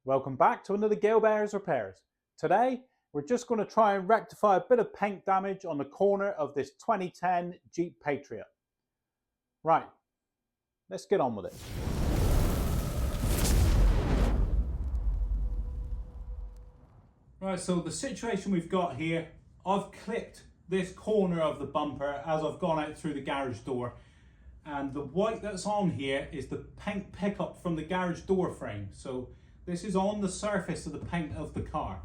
Welcome back to another Gale Bears Repairs. Today, we're just going to try and rectify a bit of paint damage on the corner of this 2010 Jeep Patriot. Right, let's get on with it. Right, so the situation we've got here, I've clipped this corner of the bumper as I've gone out through the garage door. And the white that's on here is the paint pickup from the garage door frame. So this is on the surface of the paint of the car.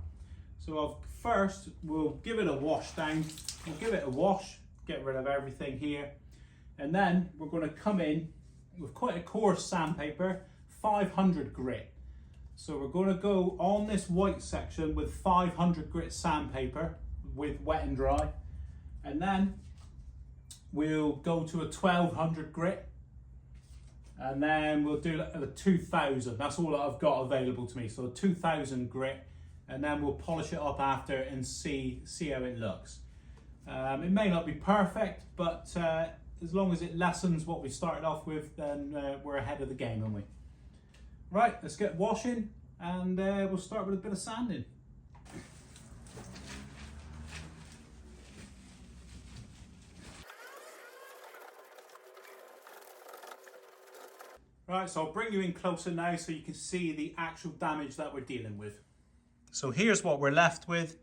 So first we'll give it a wash down. We'll give it a wash, get rid of everything here. And then we're going to come in with quite a coarse sandpaper, 500 grit. So we're going to go on this white section with 500 grit sandpaper with wet and dry. And then we'll go to a 1200 grit. And then we'll do a 2000. That's all that I've got available to me. So a 2000 grit. And then we'll polish it up after and see how it looks. It may not be perfect, but as long as it lessens what we started off with, then we're ahead of the game, aren't we? Right, let's get washing and we'll start with a bit of sanding. Right, so I'll bring you in closer now so you can see the actual damage that we're dealing with. So here's what we're left with.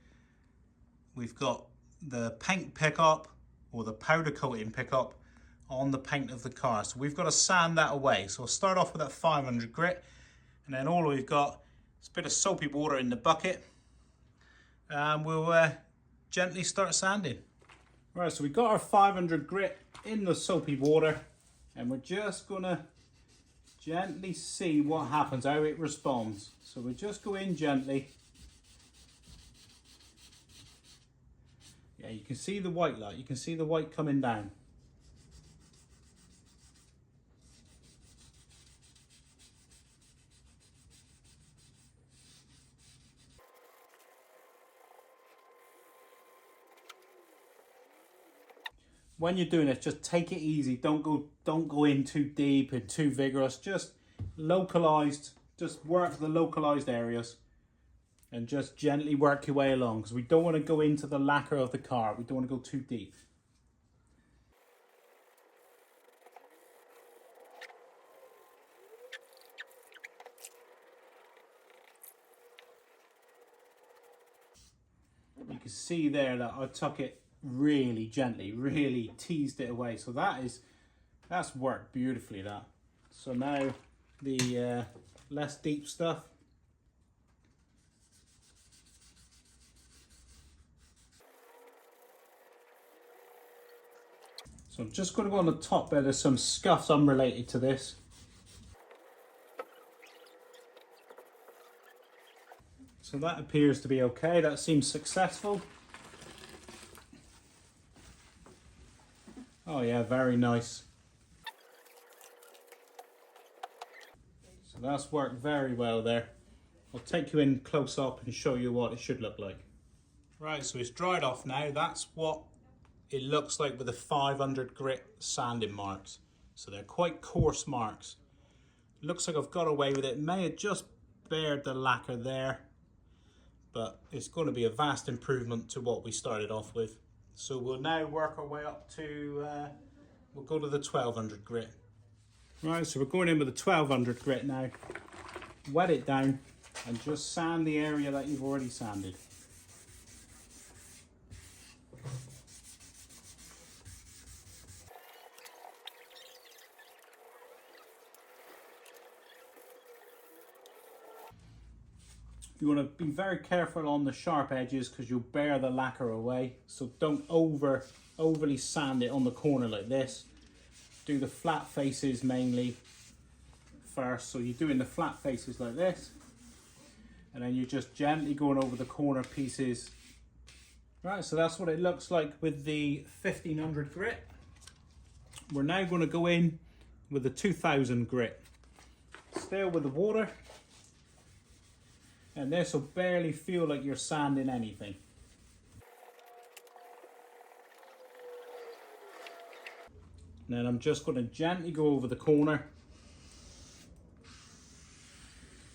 We've got the paint pickup or the powder coating pickup on the paint of the car. So we've got to sand that away. So we'll start off with that 500 grit, and then all we've got is a bit of soapy water in the bucket, and we'll gently start sanding. Right, so we've got our 500 grit in the soapy water, and we're just gonna gently see what happens, how it responds. So we just go in gently. Yeah, you can see the white light, you can see the white coming down. When you're doing it, just take it easy. Don't go in too deep and too vigorous. Just localized, just work the localized areas and just gently work your way along, because we don't want to go into the lacquer of the car. We don't want to go too deep. You can see there that I took it really gently, really teased it away. So that's worked beautifully, that. So now the less deep stuff. So I'm just going to go on the top there. There's some scuffs unrelated to this. So that appears to be okay. That seems successful. Oh yeah, very nice. So that's worked very well there. I'll take you in close up and show you what it should look like. Right, so it's dried off now. That's what it looks like with the 500 grit sanding marks. So they're quite coarse marks. Looks like I've got away with it. May have just bared the lacquer there, but it's going to be a vast improvement to what we started off with. So we'll now work our way up to, we'll go to the 1200 grit. Right, so we're going in with the 1200 grit now. Wet it down and just sand the area that you've already sanded. You want to be very careful on the sharp edges because you'll bear the lacquer away. So don't overly sand it on the corner like this. Do the flat faces mainly first. So you're doing the flat faces like this. And then you're just gently going over the corner pieces. Right, so that's what it looks like with the 1500 grit. We're now going to go in with the 2000 grit. Still with the water. And this will barely feel like you're sanding anything. And then I'm just going to gently go over the corner.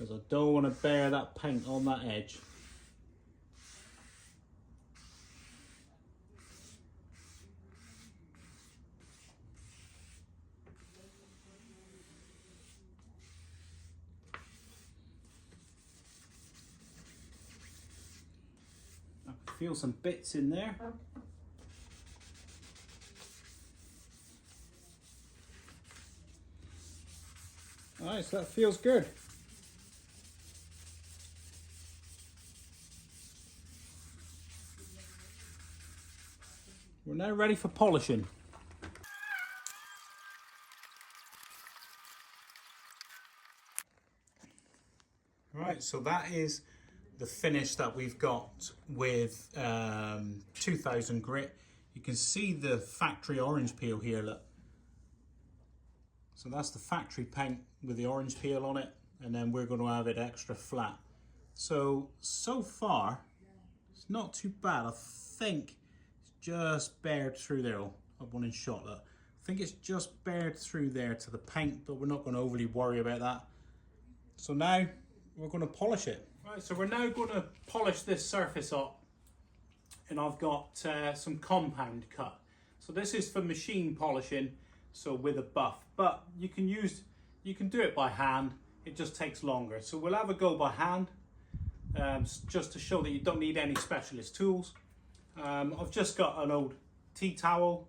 because I don't want to bear that paint on that edge. I can feel some bits in there. Alright, so that feels good. We're now ready for polishing. Right, so that is the finish that we've got with 2000 grit. You can see the factory orange peel here, look. So that's the factory paint with the orange peel on it, and then we're going to have it extra flat. So far, it's not too bad. I think it's just bared through there. Oh, I've one in shot, look. I think it's just bared through there to the paint, but we're not going to overly worry about that. So now we're going to polish it. Right, so we're now going to polish this surface up, and I've got some compound cut. So this is for machine polishing, so with a buff, but you can do it by hand. It just takes longer. So we'll have a go by hand, just to show that you don't need any specialist tools. I've just got an old tea towel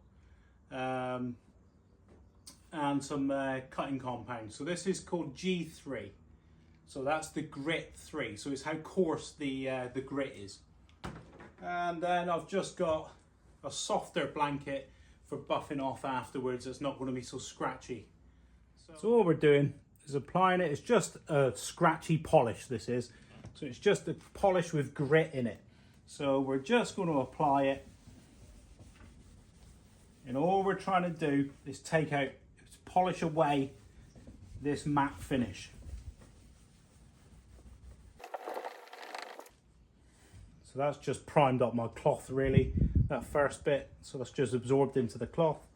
and some cutting compound. So this is called G3. So that's the grit 3. So it's how coarse the grit is. And then I've just got a softer blanket for buffing off afterwards. It's not going to be so scratchy. So all we're doing is applying it. It's just a scratchy polish, this is. So it's just a polish with grit in it. So we're just going to apply it. And all we're trying to do is polish away this matte finish. So that's just primed up my cloth really, that first bit. So that's just absorbed into the cloth.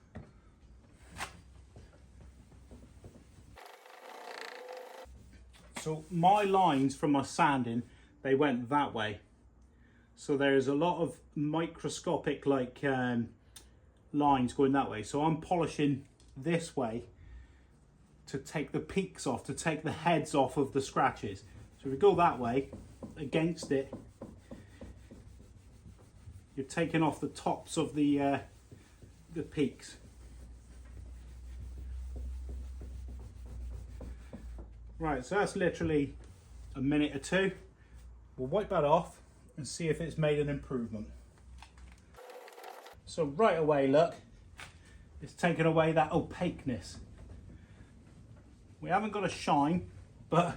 So my lines from my sanding, they went that way. So there's a lot of microscopic lines going that way. So I'm polishing this way to take the peaks off, to take the heads off of the scratches. So if we go that way, against it, you're taking off the tops of the peaks. Right, so that's literally a minute or two. We'll wipe that off and see if it's made an improvement. So right away, look, it's taken away that opaqueness. We haven't got a shine, but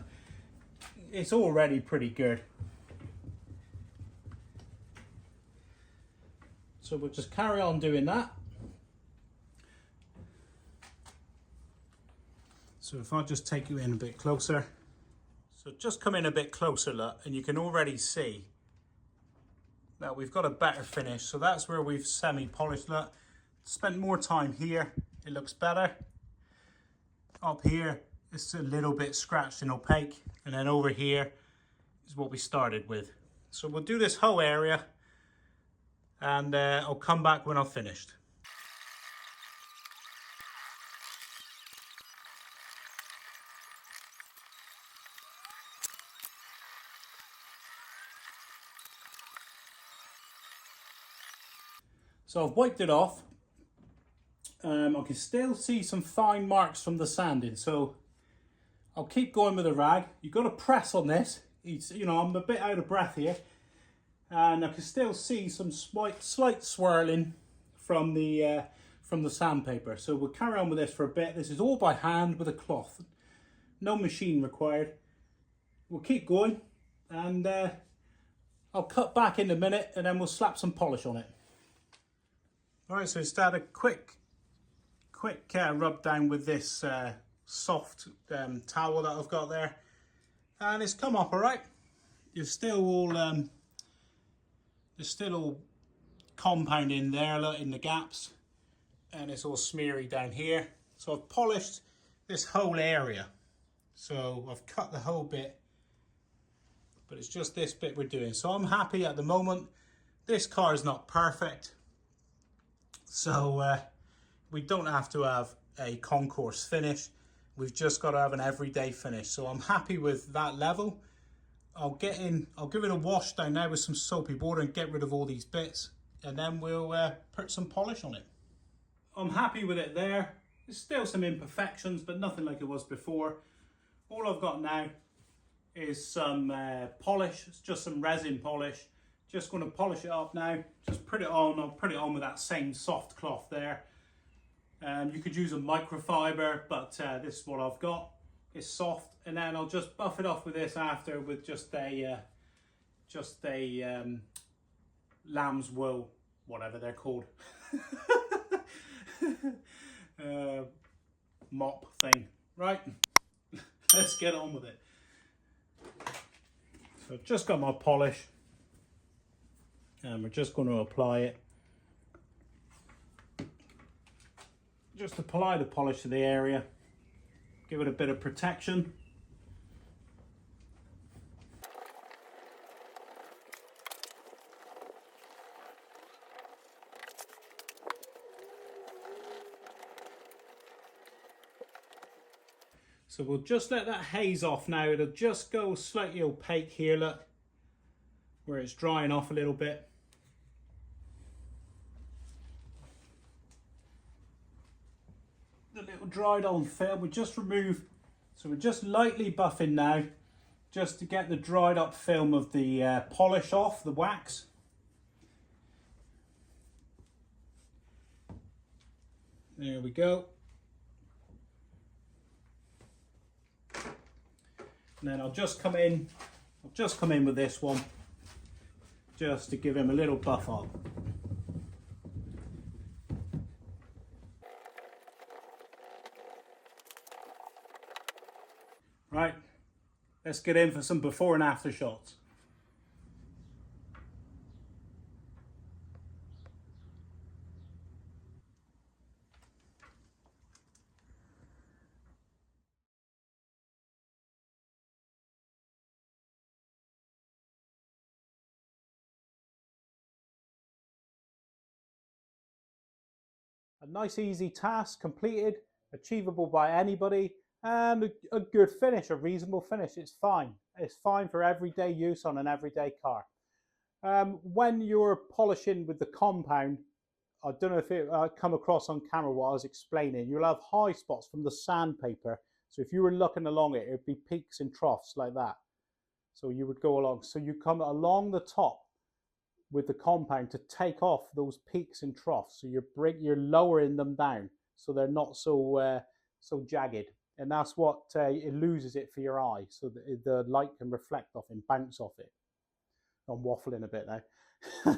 it's already pretty good. So we'll just carry on doing that. So if I just take you in a bit closer. So just come in a bit closer, look, and you can already see that we've got a better finish. So that's where we've semi-polished, look. Spent more time here, it looks better. Up here, it's a little bit scratched and opaque. And then over here is what we started with. So we'll do this whole area, and I'll come back when I've finished. So I've wiped it off. I can still see some fine marks from the sanding, so I'll keep going with a rag. You've got to press on this. You know, I'm a bit out of breath here, and I can still see some slight swirling from the sandpaper. So we'll carry on with this for a bit. This is all by hand with a cloth, no machine required. We'll keep going, and I'll cut back in a minute, and then we'll slap some polish on it. All right, so start a quick rub down with this soft towel that I've got there, and it's come up all right. There's still all compound in there, look, in the gaps, and it's all smeary down here. So I've polished this whole area. So I've cut the whole bit but it's just this bit we're doing. So I'm happy at the moment. This car is not perfect, so we don't have to have a concourse finish. We've just got to have an everyday finish. So I'm happy with that level. I'll give it a wash down now with some soapy water and get rid of all these bits, and then we'll put some polish on it. I'm happy with it there. There's still some imperfections, but nothing like it was before. All I've got now is some polish. It's just some resin polish. Just going to polish it up now. Just put it on. I'll put it on with that same soft cloth there. You could use a microfiber, but this is what I've got. It's soft, and then I'll just buff it off with this after with just a lamb's wool, whatever they're called, mop thing. Right, let's get on with it. So I've just got my polish, and we're just going to apply it. Just apply the polish to the area. Give it a bit of protection. So we'll just let that haze off now. It'll just go slightly opaque here, look, where it's drying off a little bit. The little dried on film, we just remove, so we're just lightly buffing now, just to get the dried up film of the polish off, the wax. There we go. And then I'll just come in with this one, just to give him a little buff on. Right, let's get in for some before and after shots. A nice easy task completed, achievable by anybody, and a good finish, a reasonable finish. It's fine. It's fine for everyday use on an everyday car. When you're polishing with the compound, I don't know if it come across on camera what I was explaining, you'll have high spots from the sandpaper. So if you were looking along it, it'd be peaks and troughs like that. So you would go along. So you come along the top with the compound to take off those peaks and troughs. So you're lowering them down so they're not so jagged. And that's what it loses it for your eye, so that the light can reflect off and bounce off it. I'm waffling a bit now.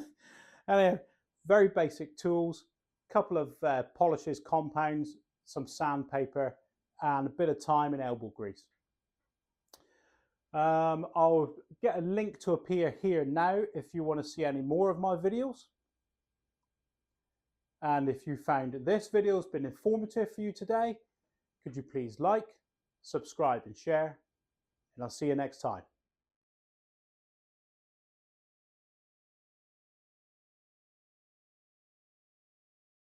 Anyway, very basic tools, couple of polishes, compounds, some sandpaper, and a bit of time and elbow grease. I'll get a link to appear here now if you want to see any more of my videos. And if you found this video has been informative for you today, could you please like, subscribe and share, and I'll see you next time.